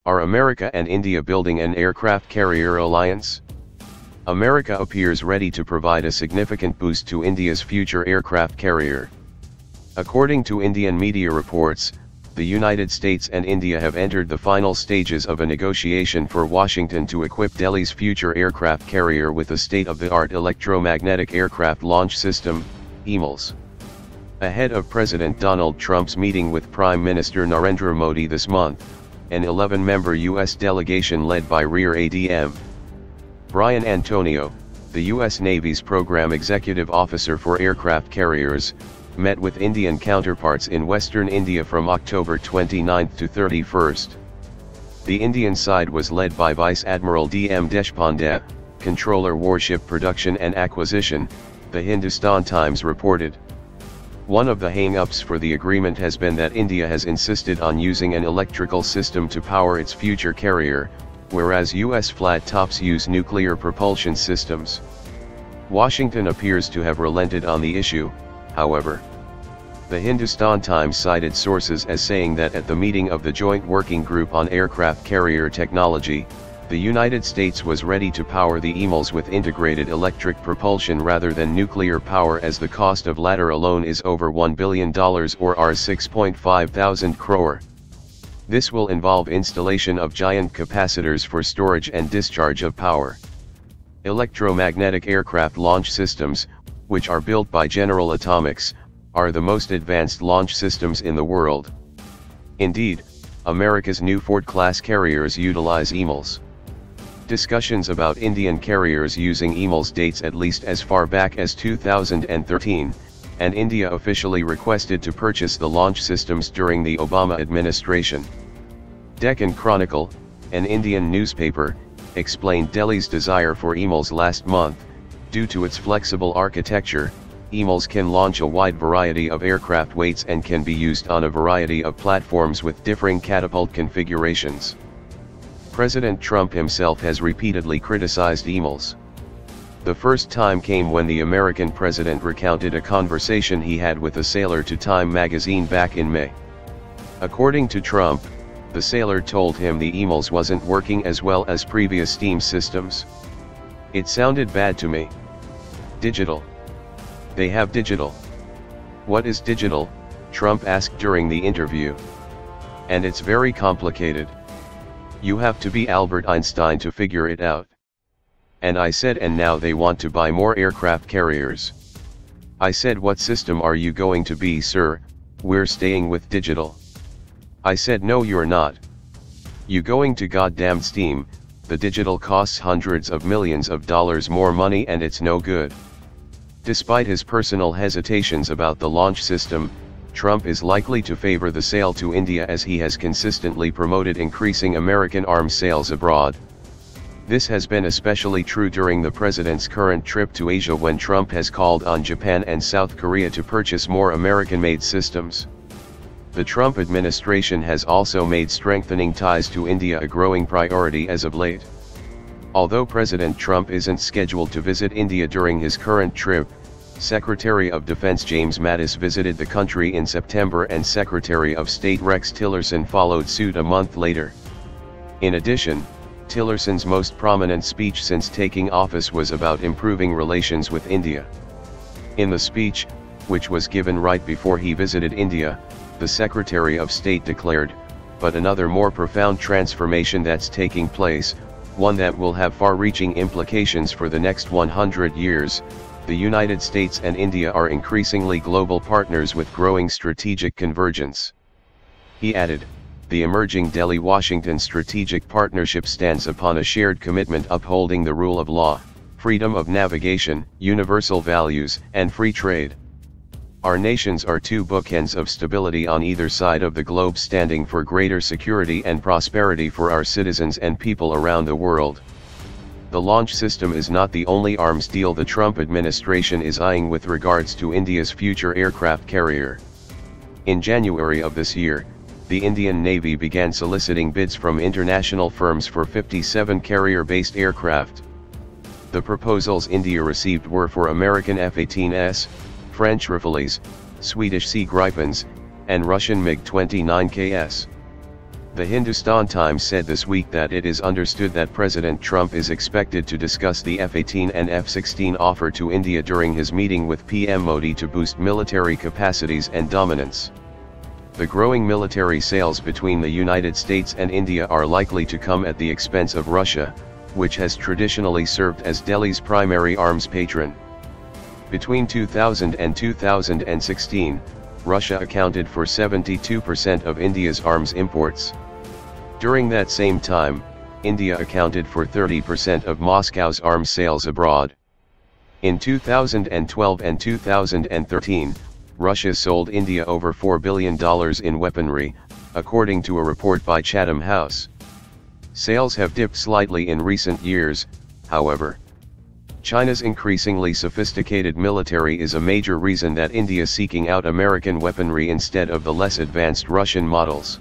Are America and India building an aircraft carrier alliance? America appears ready to provide a significant boost to India's future aircraft carrier. According to Indian media reports, the United States and India have entered the final stages of a negotiation for Washington to equip Delhi's future aircraft carrier with a state-of-the-art electromagnetic aircraft launch system, EMALS. Ahead of President Donald Trump's meeting with Prime Minister Narendra Modi this month, an 11-member U.S. delegation led by Rear Adm. Brian Antonio, the U.S. Navy's Program Executive Officer for Aircraft Carriers, met with Indian counterparts in western India from October 29 to 31. The Indian side was led by Vice Admiral DM Deshpande, Controller Warship Production and Acquisition, the Hindustan Times reported. One of the hang-ups for the agreement has been that India has insisted on using an electrical system to power its future carrier, whereas US flat tops use nuclear propulsion systems. Washington appears to have relented on the issue, however. The Hindustan Times cited sources as saying that at the meeting of the Joint Working Group on Aircraft Carrier Technology, the United States was ready to power the EMALS with integrated electric propulsion rather than nuclear power, as the cost of latter alone is over $1 billion or Rs 6,500 crore. This will involve installation of giant capacitors for storage and discharge of power. Electromagnetic aircraft launch systems, which are built by General Atomics, are the most advanced launch systems in the world. Indeed, America's new Ford-class carriers utilize EMALS. Discussions about Indian carriers using EMALS dates at least as far back as 2013, and India officially requested to purchase the launch systems during the Obama administration. Deccan Chronicle, an Indian newspaper, explained Delhi's desire for EMALS last month. Due to its flexible architecture, EMALS can launch a wide variety of aircraft weights and can be used on a variety of platforms with differing catapult configurations. President Trump himself has repeatedly criticized EMALS. The first time came when the American president recounted a conversation he had with a sailor to Time magazine back in May. According to Trump, the sailor told him the EMALS wasn't working as well as previous steam systems. "It sounded bad to me. Digital. They have digital." "What is digital?" Trump asked during the interview. "And it's very complicated. You have to be Albert Einstein to figure it out." And I said, "And now they want to buy more aircraft carriers." I said, "What system are you going to be, sir? We're staying with digital." I said, "No, you're not. You going to goddamn steam, the digital costs hundreds of millions of dollars more money and it's no good." Despite his personal hesitations about the launch system, Trump is likely to favor the sale to India, as he has consistently promoted increasing American arms sales abroad. This has been especially true during the president's current trip to Asia, when Trump has called on Japan and South Korea to purchase more American-made systems. The Trump administration has also made strengthening ties to India a growing priority as of late. Although President Trump isn't scheduled to visit India during his current trip, Secretary of Defense James Mattis visited the country in September and Secretary of State Rex Tillerson followed suit a month later. In addition, Tillerson's most prominent speech since taking office was about improving relations with India. In the speech, which was given right before he visited India, the Secretary of State declared, "But another more profound transformation that's taking place, one that will have far-reaching implications for the next 100 years, the United States and India are increasingly global partners with growing strategic convergence." He added, "The emerging Delhi-Washington strategic partnership stands upon a shared commitment upholding the rule of law, freedom of navigation, universal values, and free trade. Our nations are two bookends of stability on either side of the globe, standing for greater security and prosperity for our citizens and people around the world." The launch system is not the only arms deal the Trump administration is eyeing with regards to India's future aircraft carrier. In January of this year, the Indian Navy began soliciting bids from international firms for 57 carrier-based aircraft. The proposals India received were for American F-18s, French Rafales, Swedish Sea Gripens, and Russian MiG-29Ks. The Hindustan Times said this week that it is understood that President Trump is expected to discuss the F-18 and F-16 offer to India during his meeting with PM Modi to boost military capacities and dominance. The growing military sales between the United States and India are likely to come at the expense of Russia, which has traditionally served as Delhi's primary arms patron. Between 2000 and 2016, Russia accounted for 72% of India's arms imports. During that same time, India accounted for 30% of Moscow's arms sales abroad. In 2012 and 2013, Russia sold India over $4 billion in weaponry, according to a report by Chatham House. Sales have dipped slightly in recent years, however. China's increasingly sophisticated military is a major reason that India is seeking out American weaponry instead of the less advanced Russian models.